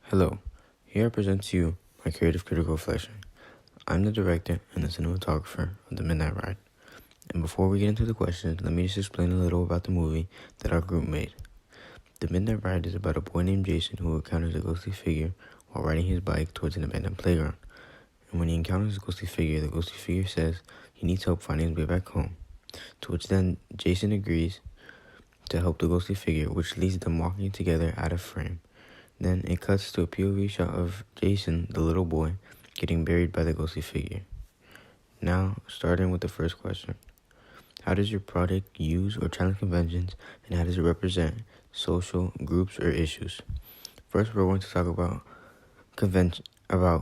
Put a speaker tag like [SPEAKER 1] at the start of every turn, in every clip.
[SPEAKER 1] Hello, here I present to you my creative critical reflection. I'm the director and the cinematographer of The Midnight Ride. And before we get into the questions, let me just explain a little about the movie that our group made. The Midnight Ride is about a boy named Jason who encounters a ghostly figure while riding his bike towards an abandoned playground. And when he encounters the ghostly figure says he needs help finding his way back home. To which then Jason agrees to help the ghostly figure, which leads them walking together out of frame. Then it cuts to a POV shot of Jason, the little boy, getting buried by the ghostly figure. Now, starting with the first question. How does your product use or challenge conventions, and how does it represent social groups or issues? First, we're going to talk about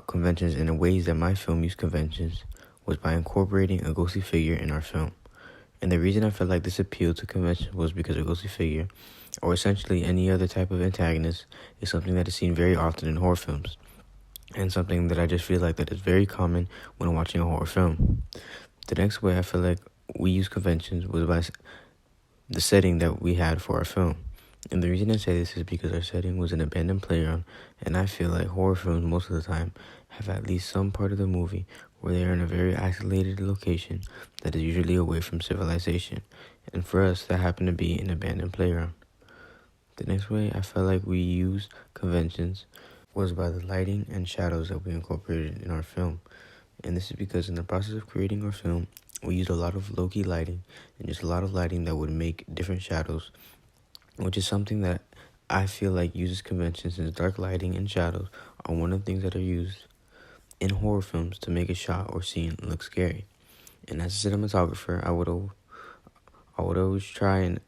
[SPEAKER 1] conventions and the ways that my film used conventions was by incorporating a ghostly figure in our film. And the reason I felt like this appealed to convention was because a ghostly figure, or essentially any other type of antagonist, is something that is seen very often in horror films, and something that I just feel like that is very common when watching a horror film. The next way I feel like we use conventions was by the setting that we had for our film. And the reason I say this is because our setting was an abandoned playground, and I feel like horror films most of the time have at least some part of the movie where they are in a very isolated location that is usually away from civilization. And for us, that happened to be an abandoned playground. The next way I felt like we used conventions was by the lighting and shadows that we incorporated in our film. And this is because in the process of creating our film, we used a lot of low-key lighting and just a lot of lighting that would make different shadows, which is something that I feel like uses conventions, since dark lighting and shadows are one of the things that are used in horror films to make a shot or scene look scary. And as a cinematographer, I would always try and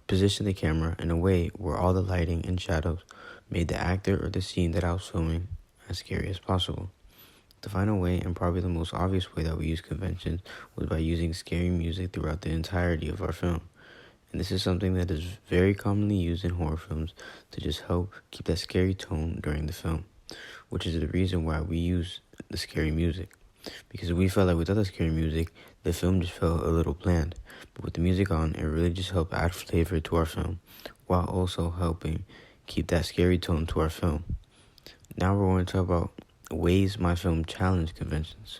[SPEAKER 1] position the camera in a way where all the lighting and shadows made the actor or the scene that I was filming as scary as possible. The final way, and probably the most obvious way that we use conventions, was by using scary music throughout the entirety of our film. And this is something that is very commonly used in horror films to just help keep that scary tone during the film, which is the reason why we use the scary music. Because we felt like without the scary music, the film just felt a little bland. But with the music on, it really just helped add flavor to our film, while also helping keep that scary tone to our film. Now we're going to talk about ways my film challenged conventions.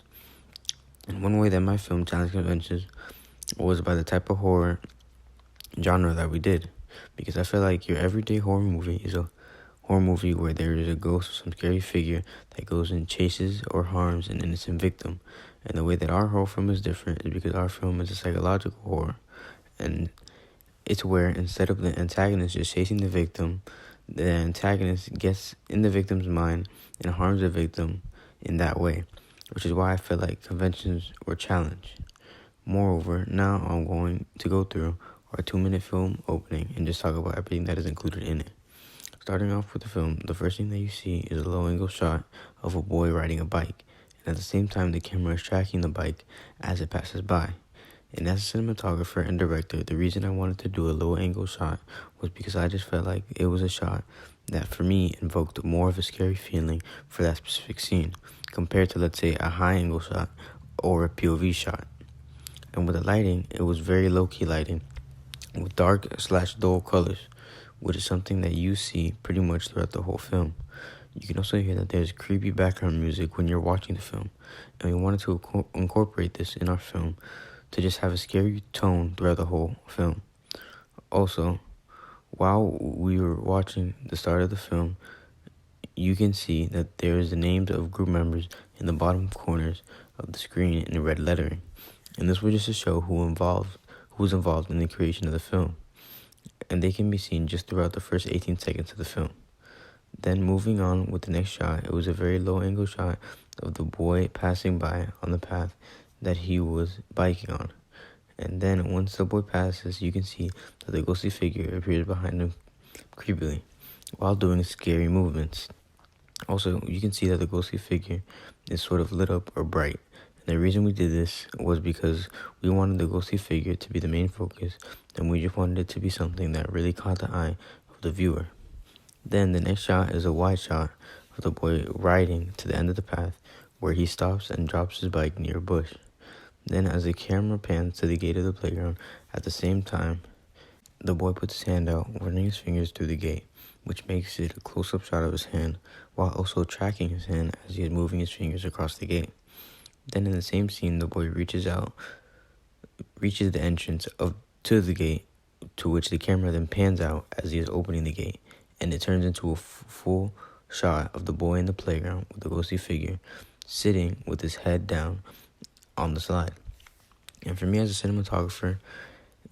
[SPEAKER 1] And one way that my film challenged conventions was by the type of horror genre that we did. Because I feel like your everyday horror movie is a horror movie where there is a ghost or some scary figure that goes and chases or harms an innocent victim. And the way that our horror film is different is because our film is a psychological horror. And it's where instead of the antagonist just chasing the victim, the antagonist gets in the victim's mind and harms the victim in that way, which is why I feel like conventions were challenged. Moreover, now I'm going to go through our 2-minute film opening and just talk about everything that is included in it. Starting off with the film, the first thing that you see is a low-angle shot of a boy riding a bike, and at the same time the camera is tracking the bike as it passes by. And as a cinematographer and director, the reason I wanted to do a low-angle shot was because I just felt like it was a shot that for me invoked more of a scary feeling for that specific scene, compared to, let's say, a high-angle shot or a POV shot. And with the lighting, it was very low-key lighting with dark/dull colors, which is something that you see pretty much throughout the whole film. You can also hear that there's creepy background music when you're watching the film, and we wanted to incorporate this in our film to just have a scary tone throughout the whole film. Also, while we were watching the start of the film, you can see that there is the names of group members in the bottom corners of the screen in red lettering, and this was just to show who was involved in the creation of the film, and they can be seen just throughout the first 18 seconds of the film. Then moving on with the next shot, it was a very low angle shot of the boy passing by on the path that he was biking on. And then once the boy passes, you can see that the ghostly figure appears behind him creepily while doing scary movements. Also, you can see that the ghostly figure is sort of lit up or bright. And the reason we did this was because we wanted the ghostly figure to be the main focus, and we just wanted it to be something that really caught the eye of the viewer. Then the next shot is a wide shot of the boy riding to the end of the path, where he stops and drops his bike near a bush. Then as the camera pans to the gate of the playground, at the same time, the boy puts his hand out, running his fingers through the gate, which makes it a close-up shot of his hand, while also tracking his hand as he is moving his fingers across the gate. Then in the same scene, the boy reaches the entrance to the gate, to which the camera then pans out as he is opening the gate, and it turns into a full shot of the boy in the playground with the ghostly figure sitting with his head down on the slide. And for me as a cinematographer,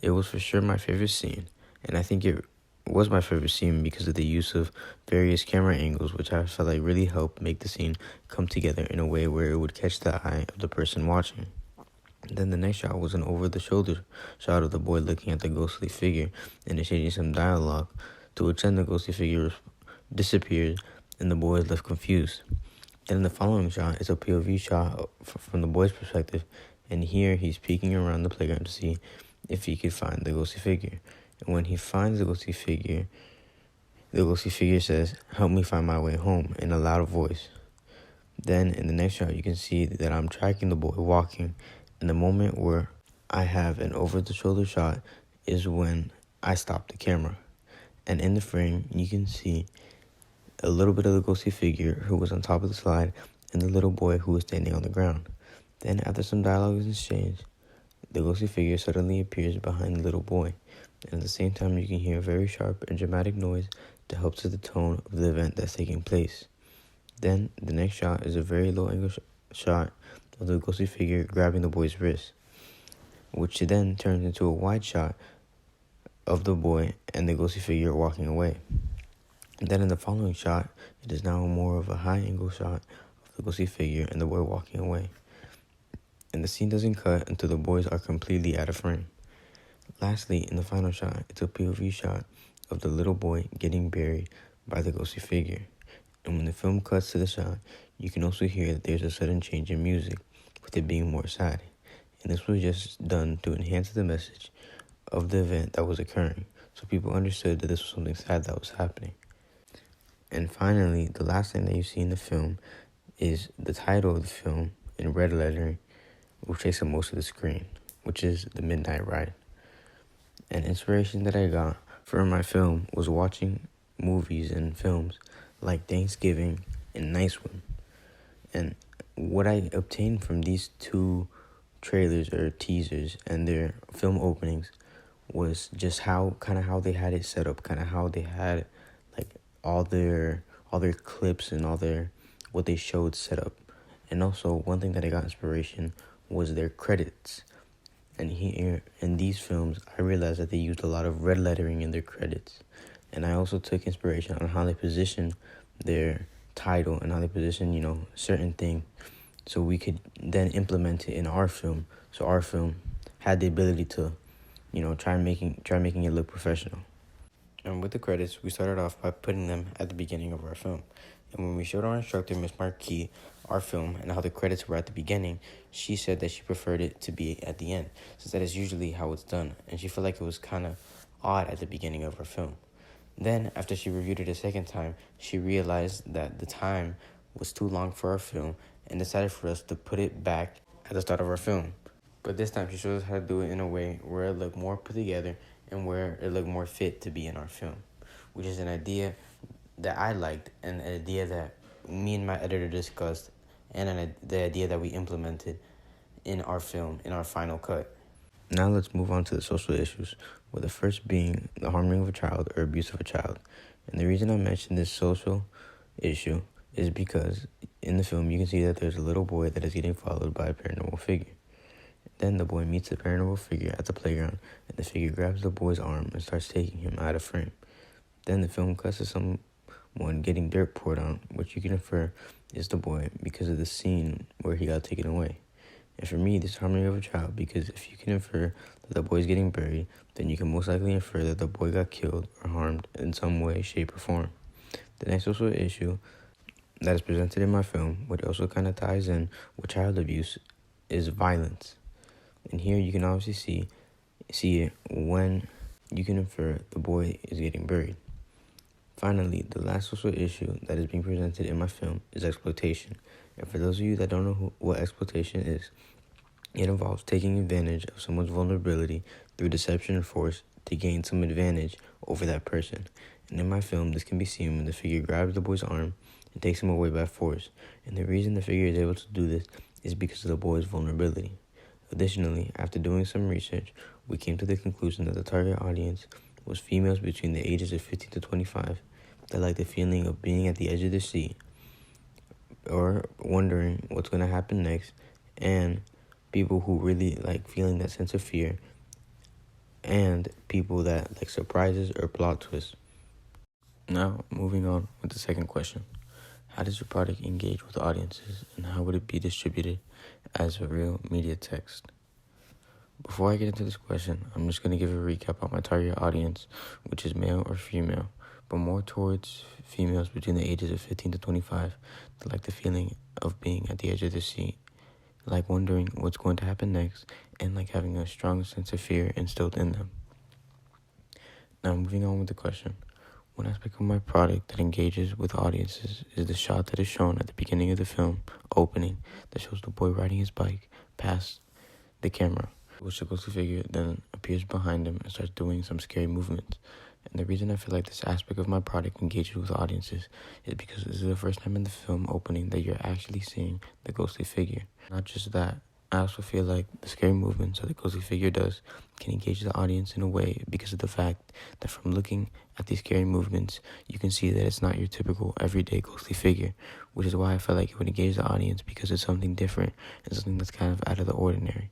[SPEAKER 1] it was for sure my favorite scene, and I think it was my favorite scene because of the use of various camera angles, which I felt like really helped make the scene come together in a way where it would catch the eye of the person watching. Then the next shot was an over-the-shoulder shot of the boy looking at the ghostly figure and exchanging some dialogue, to which then the ghostly figure disappears and the boy is left confused. Then in the following shot is a POV shot from the boy's perspective, and here he's peeking around the playground to see if he could find the ghostly figure. And when he finds the ghostly figure says, "Help me find my way home," in a loud voice. Then in the next shot, you can see that I'm tracking the boy walking, and the moment where I have an over-the-shoulder shot is when I stop the camera. And in the frame, you can see a little bit of the ghostly figure who was on top of the slide and the little boy who was standing on the ground. Then after some dialogue is exchanged, the ghostly figure suddenly appears behind the little boy, and at the same time you can hear a very sharp and dramatic noise to help set the tone of the event that's taking place. Then the next shot is a very low angle shot of the ghostly figure grabbing the boy's wrist, which then turns into a wide shot of the boy and the ghostly figure walking away. And then in the following shot, it is now more of a high angle shot of the ghostly figure and the boy walking away. And the scene doesn't cut until the boys are completely out of frame. Lastly, in the final shot, it's a POV shot of the little boy getting buried by the ghostly figure. And when the film cuts to the shot, you can also hear that there's a sudden change in music, with it being more sad. And this was just done to enhance the message of the event that was occurring, so people understood that this was something sad that was happening. And finally, the last thing that you see in the film is the title of the film in red lettering, which takes up most of the screen, which is The Midnight Ride. An inspiration that I got for my film was watching movies and films like Thanksgiving and Night Swim. And what I obtained from these two trailers or teasers and their film openings was just how they had it set up, kind of how they had like all their clips and what they showed set up. And also one thing that I got inspiration was their credits. And here in these films, I realized that they used a lot of red lettering in their credits. And I also took inspiration on how they position their title and how they position, certain thing, so we could then implement it in our film. So our film had the ability to, try making it look professional. And with the credits, we started off by putting them at the beginning of our film. And when we showed our instructor, Miss Marquis, our film and how the credits were at the beginning, she said that she preferred it to be at the end, since that is usually how it's done. And she felt like it was kind of odd at the beginning of our film. Then, after she reviewed it a second time, she realized that the time was too long for our film and decided for us to put it back at the start of our film. But this time, she showed us how to do it in a way where it looked more put together and where it looked more fit to be in our film, which is an idea that I liked and an idea that me and my editor discussed and the idea that we implemented in our film, in our final cut. Now let's move on to the social issues, with the first being the harming of a child or abuse of a child. And the reason I mention this social issue is because in the film you can see that there's a little boy that is getting followed by a paranormal figure. Then the boy meets the paranormal figure at the playground, and the figure grabs the boy's arm and starts taking him out of frame. Then the film cuts to someone getting dirt poured on, which you can infer is the boy because of the scene where he got taken away. And for me, this is harming of a child, because if you can infer that the boy is getting buried, then you can most likely infer that the boy got killed or harmed in some way, shape, or form. The next social issue that is presented in my film, which also kind of ties in with child abuse, is violence. And here you can obviously see it when you can infer the boy is getting buried. Finally, the last social issue that is being presented in my film is exploitation. And for those of you that don't know what exploitation is, it involves taking advantage of someone's vulnerability through deception and force to gain some advantage over that person. And in my film, this can be seen when the figure grabs the boy's arm and takes him away by force. And the reason the figure is able to do this is because of the boy's vulnerability. Additionally, after doing some research, we came to the conclusion that the target audience was females between the ages of 15 to 25 that like the feeling of being at the edge of the seat or wondering what's going to happen next, and people who really like feeling that sense of fear, and people that like surprises or plot twists. Now, moving on with the second question. How does your product engage with audiences, and how would it be distributed as a real media text? Before I get into this question, I'm just going to give a recap on my target audience, which is male or female, but more towards females between the ages of 15 to 25 that like the feeling of being at the edge of the seat, like wondering what's going to happen next, and like having a strong sense of fear instilled in them. Now, moving on with the question. One aspect of my product that engages with audiences is the shot that is shown at the beginning of the film opening that shows the boy riding his bike past the camera, which the ghostly figure then appears behind him and starts doing some scary movements. And the reason I feel like this aspect of my product engages with audiences is because this is the first time in the film opening that you're actually seeing the ghostly figure. Not just that, I also feel like the scary movements that the ghostly figure does can engage the audience in a way because of the fact that from looking at these scary movements, you can see that it's not your typical everyday ghostly figure, which is why I felt like it would engage the audience because it's something different and something that's kind of out of the ordinary.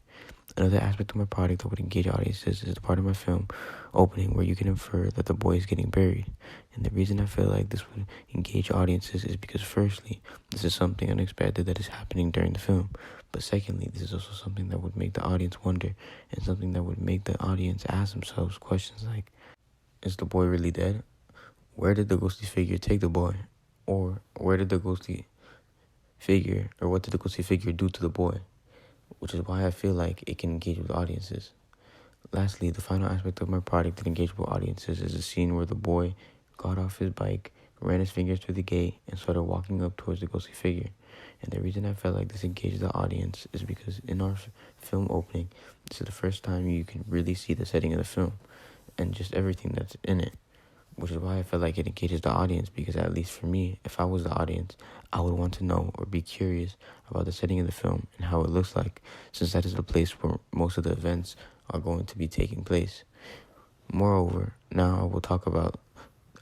[SPEAKER 1] Another aspect of my product that would engage audiences is the part of my film opening where you can infer that the boy is getting buried. And the reason I feel like this would engage audiences is because firstly, this is something unexpected that is happening during the film. But secondly, this is also something that would make the audience wonder and something that would make the audience ask themselves questions like, is the boy really dead? Where did the ghostly figure take the boy? Or where did the ghostly figure, or what did the ghostly figure do to the boy? Which is why I feel like it can engage with audiences. Lastly, the final aspect of my product that engages with audiences is a scene where the boy got off his bike, ran his fingers through the gate, and started walking up towards the ghostly figure. And the reason I felt like this engages the audience is because in our film opening, this is the first time you can really see the setting of the film and just everything that's in it. Which is why I feel like it engages the audience, because at least for me, if I was the audience, I would want to know or be curious about the setting of the film and how it looks like, since that is the place where most of the events are going to be taking place. Moreover, now I will talk about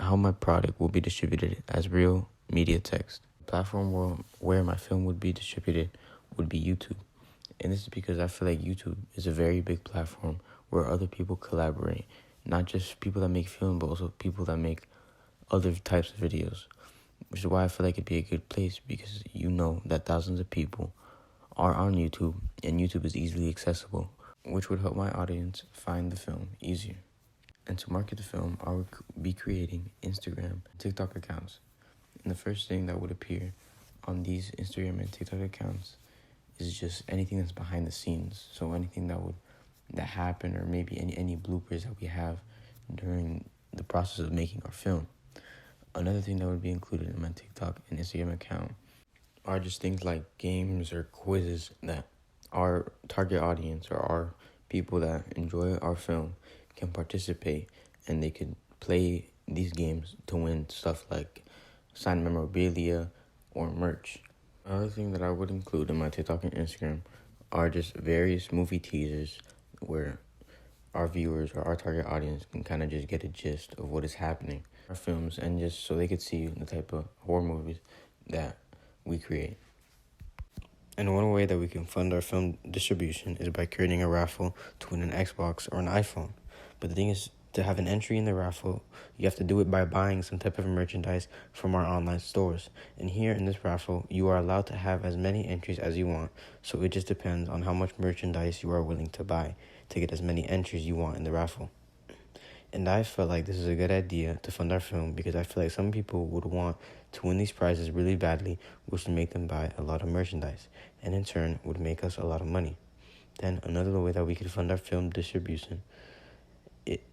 [SPEAKER 1] how my product will be distributed as real media text. The platform where my film would be distributed would be YouTube. And this is because I feel like YouTube is a very big platform where other people collaborate. Not just people that make film, but also people that make other types of videos. Which is why I feel like it'd be a good place, because you know that thousands of people are on YouTube, and YouTube is easily accessible, which would help my audience find the film easier. And to market the film, I would be creating Instagram and TikTok accounts. And the first thing that would appear on these Instagram and TikTok accounts is just anything that's behind the scenes. So anything that happened, or maybe any bloopers that we have during the process of making our film. Another thing that would be included in my TikTok and Instagram account are just things like games or quizzes that our target audience or our people that enjoy our film can participate, and they could play these games to win stuff like signed memorabilia or merch. Another thing that I would include in my TikTok and Instagram are just various movie teasers where our viewers or our target audience can kind of just get a gist of what is happening in our films, and just so they could see the type of horror movies that we create. And one way that we can fund our film distribution is by creating a raffle to win an Xbox or an iPhone. But the thing is, to have an entry in the raffle, you have to do it by buying some type of merchandise from our online stores. And here in this raffle, you are allowed to have as many entries as you want. So it just depends on how much merchandise you are willing to buy to get as many entries you want in the raffle. And I felt like this is a good idea to fund our film, because I feel like some people would want to win these prizes really badly, which would make them buy a lot of merchandise, and in turn would make us a lot of money. Then another way that we could fund our film distribution,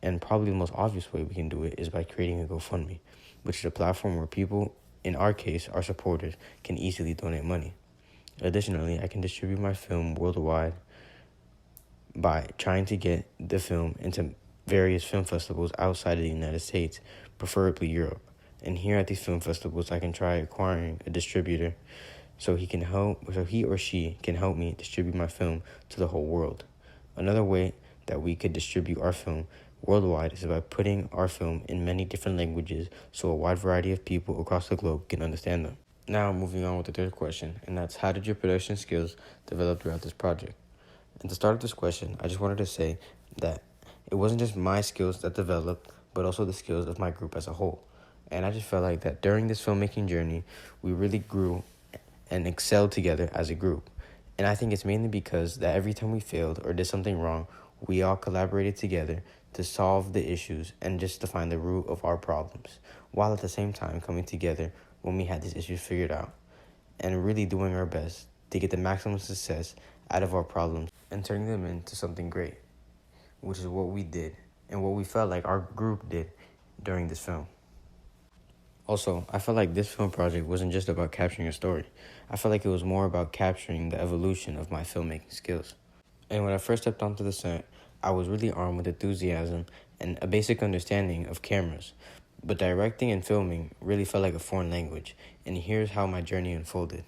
[SPEAKER 1] and probably the most obvious way we can do it, is by creating a GoFundMe, which is a platform where people, in our case, our supporters, can easily donate money. Additionally, I can distribute my film worldwide by trying to get the film into various film festivals outside of the United States, preferably Europe. And here at these film festivals, I can try acquiring a distributor so he or she can help me distribute my film to the whole world. Another way that we could distribute our film worldwide is by putting our film in many different languages so a wide variety of people across the globe can understand them. Now, moving on with the third question, and that's how did your production skills develop throughout this project? And to start with this question, I just wanted to say that it wasn't just my skills that developed, but also the skills of my group as a whole. And I just felt like that during this filmmaking journey, we really grew and excelled together as a group. And I think it's mainly because that every time we failed or did something wrong, we all collaborated together to solve the issues and just to find the root of our problems, while at the same time coming together when we had these issues figured out and really doing our best to get the maximum success out of our problems and turning them into something great, which is what we did and what we felt like our group did during this film. Also, I felt like this film project wasn't just about capturing a story. I felt like it was more about capturing the evolution of my filmmaking skills. And when I first stepped onto the set, I was really armed with enthusiasm and a basic understanding of cameras. But directing and filming really felt like a foreign language, and here's how my journey unfolded.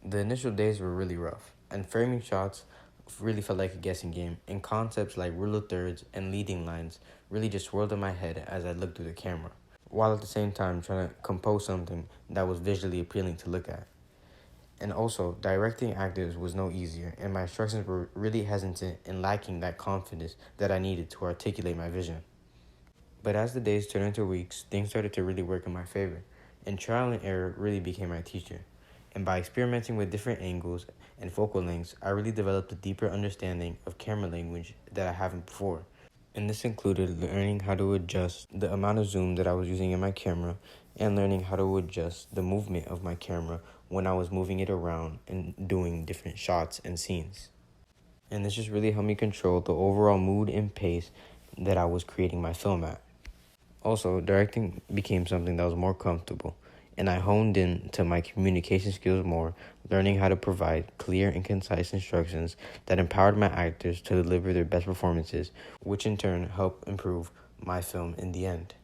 [SPEAKER 1] The initial days were really rough, and framing shots really felt like a guessing game, and concepts like rule of thirds and leading lines really just swirled in my head as I looked through the camera, while at the same time trying to compose something that was visually appealing to look at. And also, directing actors was no easier, and my instructions were really hesitant and lacking that confidence that I needed to articulate my vision. But as the days turned into weeks, things started to really work in my favor, and trial and error really became my teacher. And by experimenting with different angles and focal lengths, I really developed a deeper understanding of camera language that I haven't before. And this included learning how to adjust the amount of zoom that I was using in my camera and learning how to adjust the movement of my camera when I was moving it around and doing different shots and scenes. And this just really helped me control the overall mood and pace that I was creating my film at. Also, directing became something that was more comfortable, and I honed in to my communication skills more, learning how to provide clear and concise instructions that empowered my actors to deliver their best performances, which in turn helped improve my film in the end.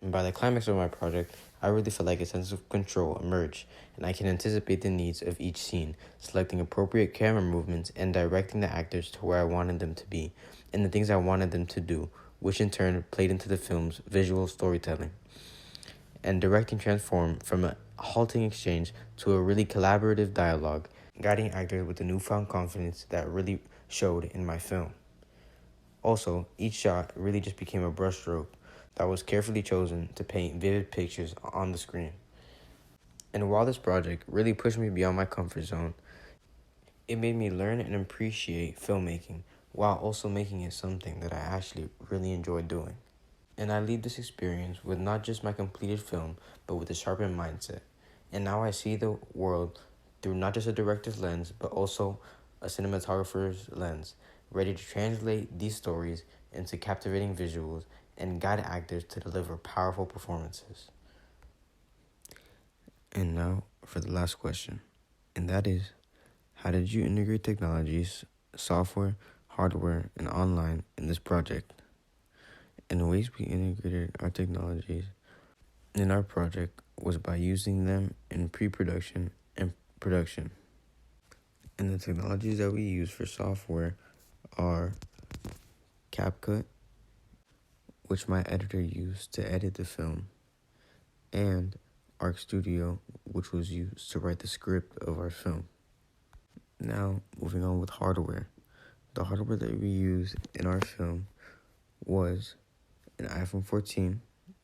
[SPEAKER 1] And by the climax of my project, I really felt like a sense of control emerged, and I can anticipate the needs of each scene, selecting appropriate camera movements and directing the actors to where I wanted them to be, and the things I wanted them to do, which in turn played into the film's visual storytelling. And directing transformed from a halting exchange to a really collaborative dialogue, guiding actors with the newfound confidence that really showed in my film. Also, each shot really just became a brushstroke that was carefully chosen to paint vivid pictures on the screen. And while this project really pushed me beyond my comfort zone, it made me learn and appreciate filmmaking while also making it something that I actually really enjoyed doing. And I leave this experience with not just my completed film, but with a sharpened mindset. And now I see the world through not just a director's lens, but also a cinematographer's lens, ready to translate these stories into captivating visuals and guide actors to deliver powerful performances. And now for the last question, and that is, how did you integrate technologies, software, hardware, and online in this project? And the ways we integrated our technologies in our project was by using them in pre-production and production. And the technologies that we use for software are CapCut, which my editor used to edit the film, and Arc Studio, which was used to write the script of our film. Now, moving on with hardware. The hardware that we used in our film was an iPhone 14,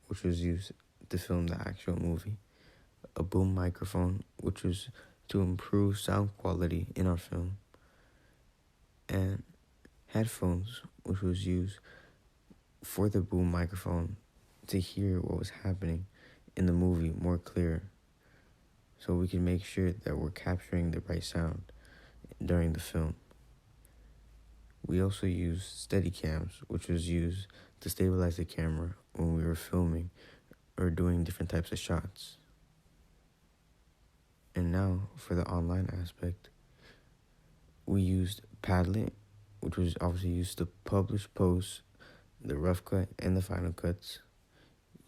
[SPEAKER 1] which was used to film the actual movie, a boom microphone, which was to improve sound quality in our film, and headphones, which was used for the boom microphone to hear what was happening in the movie more clear, so we can make sure that we're capturing the right sound during the film. We also used Steadicams, which was used to stabilize the camera when we were filming or doing different types of shots. And now, for the online aspect, we used Padlet, which was obviously used to publish posts, the rough cut, and the final cuts.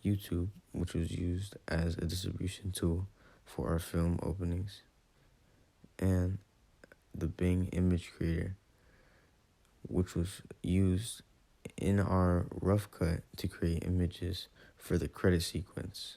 [SPEAKER 1] YouTube, which was used as a distribution tool for our film openings, and the Bing Image Creator, which was used in our rough cut to create images for the credit sequence.